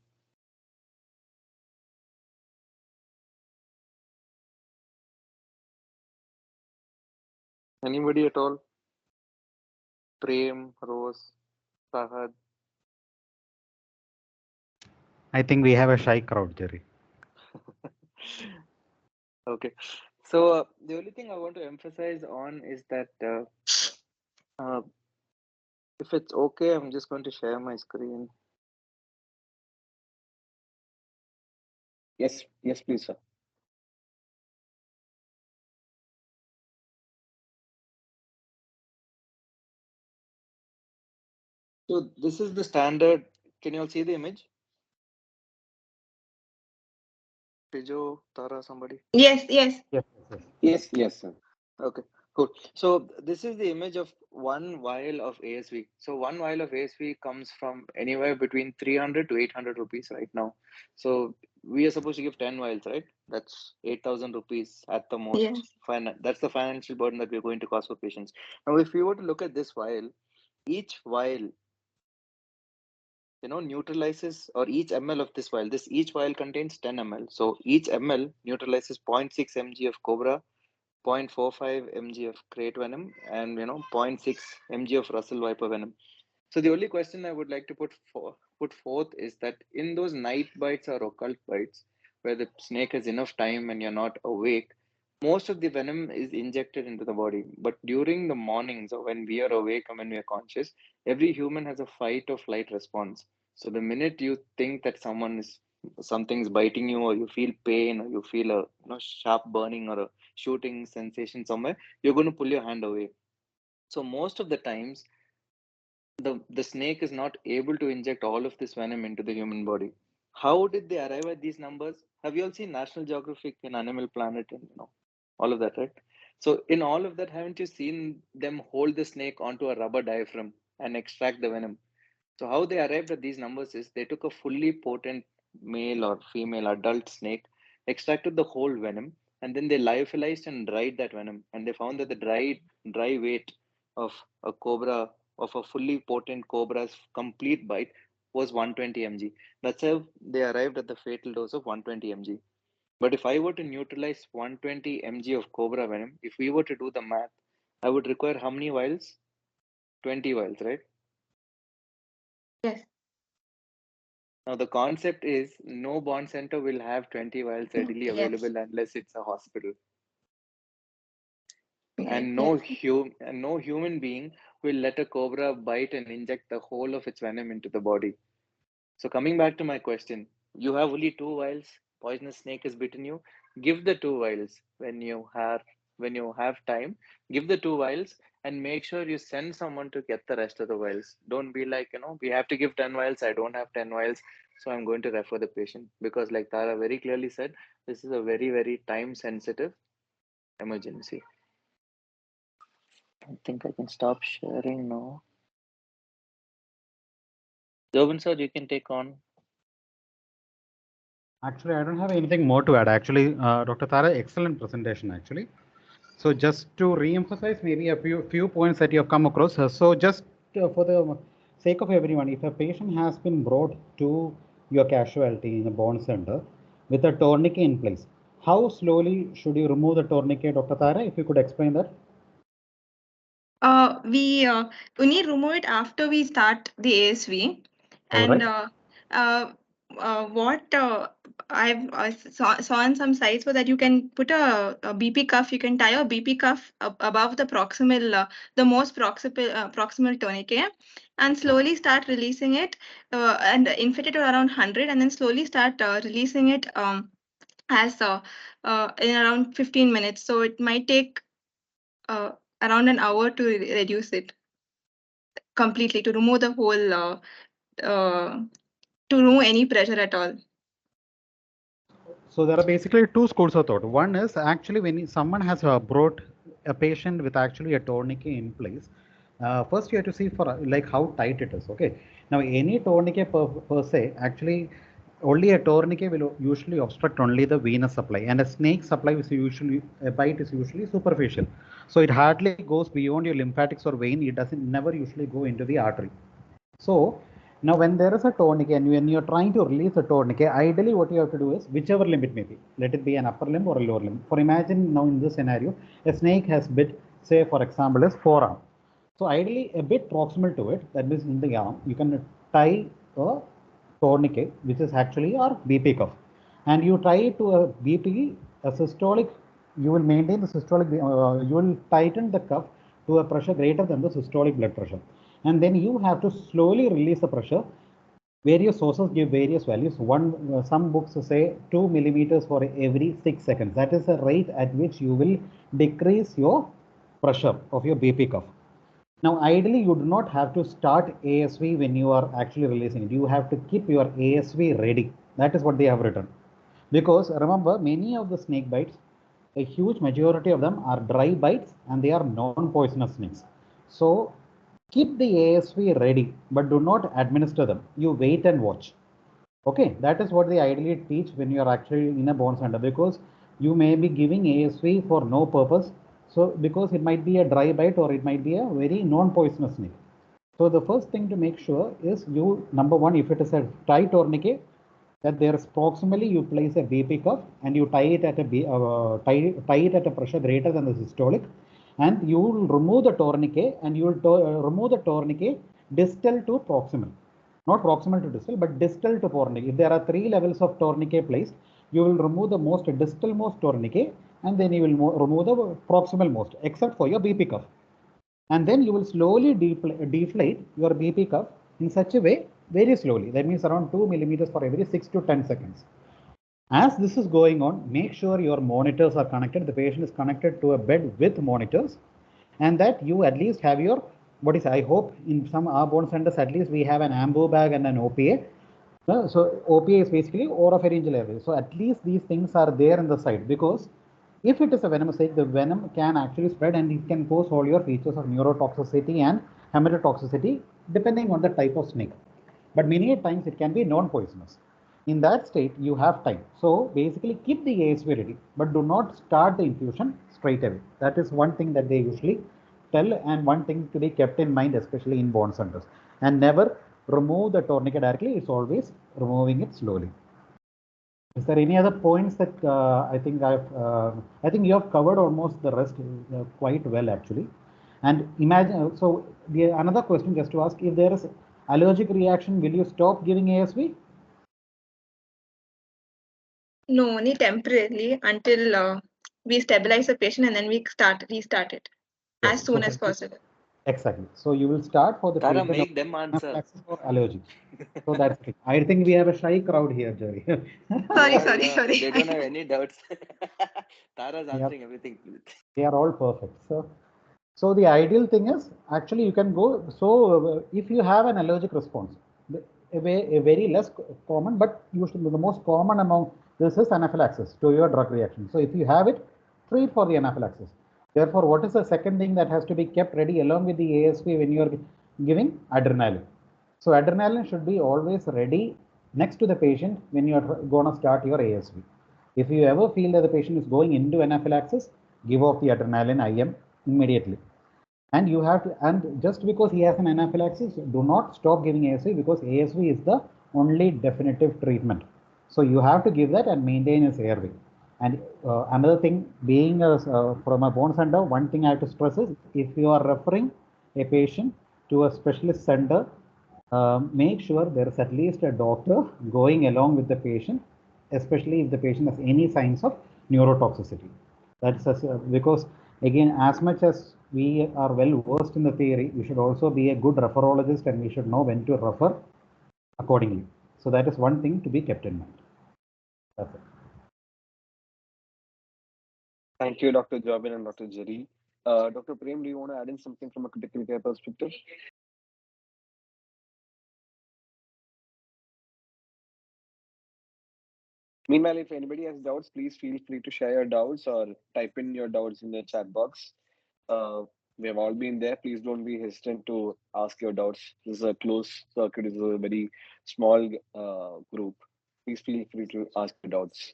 Anybody at all? Prem, Rose, Sahad. I think we have a shy crowd, Jerry. Okay. So the only thing I want to emphasize on is that uh, if it's okay, I'm just going to share my screen. Yes, please, sir. So this is the standard. Can you all see the image? Pijo, Tara, somebody? Yes, yes. Yes, sir. Okay, cool. So this is the image of 1 vial of ASV. So 1 vial of ASV comes from anywhere between 300 to 800 rupees right now. So we are supposed to give 10 vials, right? That's 8,000 rupees at the most. Yes. That's the financial burden that we're going to cause for patients. Now, if we were to look at this vial, each vial, neutralizes, or each ml of this vial, each vial contains 10 ml. So each ml neutralizes 0.6 mg of cobra, 0.45 mg of crate venom, and 0.6 mg of Russell Viper venom. So the only question I would like to put forth is that in those night bites or occult bites, where the snake has enough time and you're not awake, most of the venom is injected into the body. But during the mornings, or when we are awake and when we are conscious, every human has a fight or flight response. So the minute you think that something's biting you, or you feel pain, or you feel a sharp burning or a shooting sensation somewhere, you're going to pull your hand away. So most of the times, the snake is not able to inject all of this venom into the human body. How did they arrive at these numbers? Have you all seen National Geographic and Animal Planet and all of that, right? So in all of that, haven't you seen them hold the snake onto a rubber diaphragm and extract the venom? So how they arrived at these numbers is they took a fully potent male or female adult snake, extracted the whole venom, and then they lyophilized and dried that venom. And they found that the dry weight of a cobra, of a fully potent cobra's complete bite, was 120 mg. That's how they arrived at the fatal dose of 120 mg. But if I were to neutralize 120 mg of cobra venom, if we were to do the math, I would require how many vials? 20 vials, right? Yes. Now, the concept is no bond center will have 20 vials readily Yes. available unless it's a hospital. And Yes. no human being will let a cobra bite and inject the whole of its venom into the body. So coming back to my question, you have only 2 vials, poisonous snake has bitten you, give the 2 vials when you have time, give the 2 vials and make sure you send someone to get the rest of the vials. Don't be like, we have to give 10 vials, I don't have 10 vials, so I'm going to refer the patient. Because like Tara very clearly said, this is a very, very time sensitive emergency. I think I can stop sharing now. Jobin sir, you can take on. Actually, I don't have anything more to add. Actually, Dr. Tara, excellent presentation, actually. So just to re-emphasize maybe a few points that you have come across. So just for the sake of everyone, if a patient has been brought to your casualty in a bone center with a tourniquet in place, how slowly should you remove the tourniquet, Dr. Tara? If you could explain that. We only remove it after we start the ASV, and what I've saw on some sites was that you can put a BP cuff. You can tie a BP cuff above the proximal, the most proximal tourniquet, and slowly start releasing it, and inflate it to around 100, and then slowly start releasing it as in around 15 minutes. So it might take uh, around an hour to reduce it completely, to remove the whole to remove any pressure at all. So there are basically two schools of thought. One is actually when someone has brought a patient with actually a tourniquet in place, first you have to see for like how tight it is. Okay. Now any tourniquet per se, actually only a tourniquet will usually obstruct only the venous supply, and a snake supply is usually, a bite is usually superficial. So it hardly goes beyond your lymphatics or vein. It doesn't never usually go into the artery. So now when there is a tourniquet and when you're trying to release a tourniquet, ideally what you have to do is whichever limb it may be, let it be an upper limb or a lower limb. For imagine now in this scenario, a snake has bit, say for example, is forearm. So ideally a bit proximal to it, that means in the arm, you can tie a tourniquet, which is actually our BP cuff. And you tie it to a BP, a systolic, you will maintain the systolic, you will tighten the cuff to a pressure greater than the systolic blood pressure. And then you have to slowly release the pressure. Various sources give various values. Some books say 2 millimeters for every 6 seconds. That is the rate at which you will decrease your pressure of your BP cuff. Now, ideally, you do not have to start ASV when you are actually releasing it. You have to keep your ASV ready. That is what they have written. Because remember, many of the snake bites, a huge majority of them are dry bites and they are non-poisonous snakes. So keep the ASV ready, but do not administer them. You wait and watch. Okay, that is what they ideally teach when you are actually in a bone center, because you may be giving ASV for no purpose. So because it might be a dry bite or it might be a very non-poisonous snake. So the first thing to make sure is you, number one, if it is a tight tourniquet, that there is proximally you place a BP cuff and you tie it at a tie it at a pressure greater than the systolic, and you will remove the tourniquet and you will remove the tourniquet distal to proximal, not proximal to distal, but distal to tourniquet. If there are 3 levels of tourniquet placed, you will remove the most distal most tourniquet and then you will remove the proximal most, except for your BP cuff. And then you will slowly deflate your BP cuff in such a way, very slowly. That means around 2 millimeters for every 6 to 10 seconds. As this is going on, make sure your monitors are connected. The patient is connected to a bed with monitors, and that you at least have your, what is, I hope in some bone centers at least we have an ambu bag and an OPA. So OPA is basically oropharyngeal airway. So at least these things are there in the side, because if it is a venomous snake, the venom can actually spread and it can cause all your features of neurotoxicity and hematotoxicity depending on the type of snake. But many times it can be non-poisonous. In that state, you have time. So basically keep the ASV ready, but do not start the infusion straight away. That is one thing that they usually tell, and one thing to be kept in mind, especially in bone centers. And never remove the tourniquet directly. It's always removing it slowly. Is there any other points that I think you have covered almost the rest quite well actually. And imagine, so another question just to ask, if there is allergic reaction, will you stop giving ASV? No, only temporarily until we stabilize the patient and then we restart it as Okay, soon so as possible. exactly. So you will start for the Tara, treatment make of them answer. anaphylaxis or allergy. So that's it. I think we have a shy crowd here, Jerry. Sorry. They don't have any doubts. Tara's answering everything. They are all perfect. So the ideal thing is actually you can go. So if you have an allergic response, a very less common, but usually the most common among this is anaphylaxis to your drug reaction. So if you have it, treat for the anaphylaxis. Therefore, what is the second thing that has to be kept ready along with the ASV when you are giving adrenaline? So adrenaline should be always ready next to the patient when you are going to start your ASV. If you ever feel that the patient is going into anaphylaxis, give off the adrenaline IM immediately. And you have to, and just because he has an anaphylaxis, do not stop giving ASV, because ASV is the only definitive treatment. So you have to give that and maintain his airway. And another thing, being from a bone center, one thing I have to stress is if you are referring a patient to a specialist center, make sure there is at least a doctor going along with the patient, especially if the patient has any signs of neurotoxicity. That's because again, as much as we are well versed in the theory, we should also be a good referologist and we should know when to refer accordingly. So that is one thing to be kept in mind. That's it. Thank you, Dr. Jobin and Dr. Jerry. Dr. Prem, do you want to add in something from a critical care perspective? Meanwhile, if anybody has doubts, please feel free to share your doubts or type in your doubts in the chat box. We have all been there. Please don't be hesitant to ask your doubts. This is a closed circuit. This is a very small group. Please feel free to ask your doubts.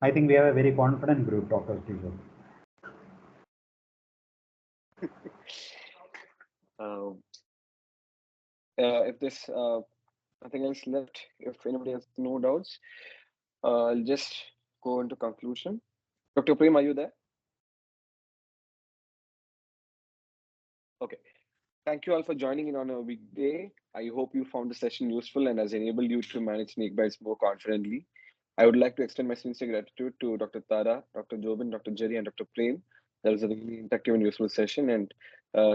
I think we have a very confident group, Dr. Steve. If there's nothing else left, if anybody has no doubts, I'll just go into conclusion. Dr. Prem, are you there? Okay. Thank you all for joining in on a weekday. I hope you found the session useful and has enabled you to manage snake bites more confidently. I would like to extend my sincere gratitude to Dr. Tara, Dr. Jobin, Dr. Jerry, and Dr. Prem. That was a really interactive and useful session. And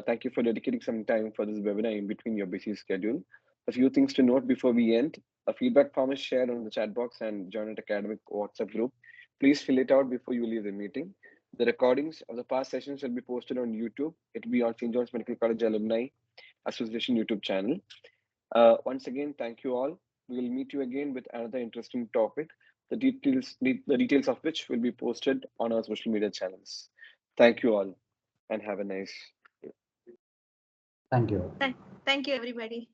thank you for dedicating some time for this webinar in between your busy schedule. A few things to note before we end. A feedback form is shared on the chat box and join an academic WhatsApp group. Please fill it out before you leave the meeting. The recordings of the past sessions will be posted on YouTube. It will be on St. John's Medical College Alumni Association YouTube channel. Once again, thank you all. We will meet you again with another interesting topic, the details of which will be posted on our social media channels. Thank you all and have a nice day. Thank you. Thank you, everybody.